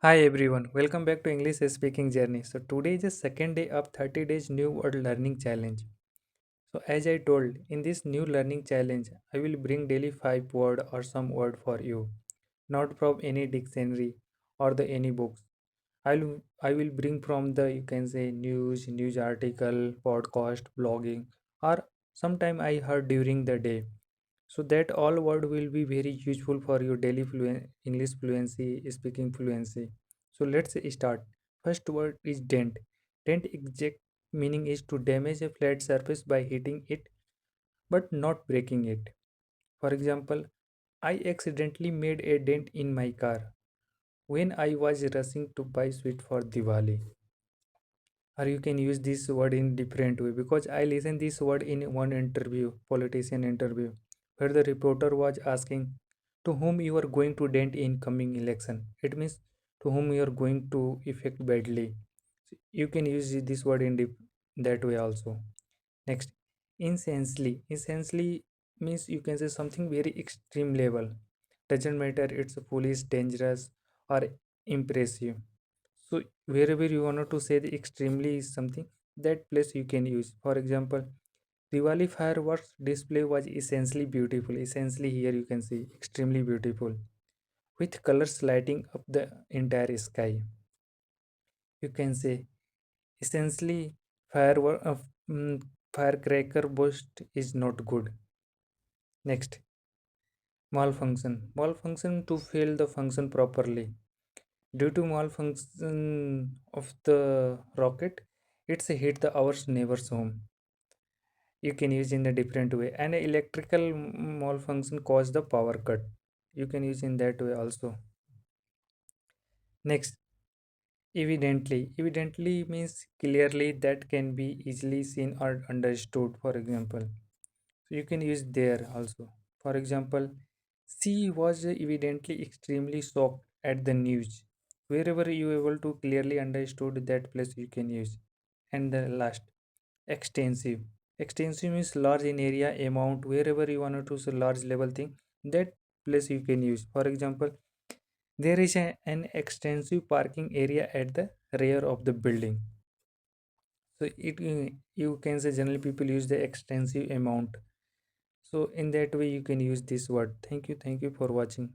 Hi everyone, welcome back to English speaking journey. So today is the second day of 30 days new word learning challenge. So as I told, in this new learning challenge, I will bring daily 5 word or some word for you, not from any dictionary or the any books. I will bring from the you can say news article, podcast, blogging, or sometime I heard during the day, so that all word will be very useful for your daily English fluency, speaking fluency. So let's start. First word is dent. Dent exact meaning is to damage a flat surface by hitting it but not breaking it. For example, I accidentally made a dent in my car when I was rushing to buy sweet for Diwali. Or you can use this word in different way, because I listened this word in one interview, politician interview, where the reporter was asking to whom you are going to dent in coming election. It means to whom you are going to affect badly. So you can use this word in that way also. Next, essentially means you can say something very extreme level. Doesn't matter it's foolish, dangerous, or impressive. So wherever you want to say the extremely is something, that place you can use. For example, Diwali fireworks display was essentially beautiful. Essentially here you can see extremely beautiful, with colors lighting up the entire sky. You can say essentially firework firecracker burst is not good. Next, malfunction. Malfunction to fail the function properly. Due to malfunction of the rocket, it's hit the our neighbor's home. You can use in a different way. And electrical malfunction cause the power cut. You can use in that way also. Next, evidently. Evidently means clearly, that can be easily seen or understood. For example, so you can use there also. For example, she was evidently extremely shocked at the news. Wherever you able to clearly understood, that place you can use. And the last, extensive. Extensive means large in area, amount. Wherever you want to say large level thing, that place you can use. For example, there is an extensive parking area at the rear of the building. So you can say generally people use the extensive amount. So in that way you can use this word. Thank you for watching.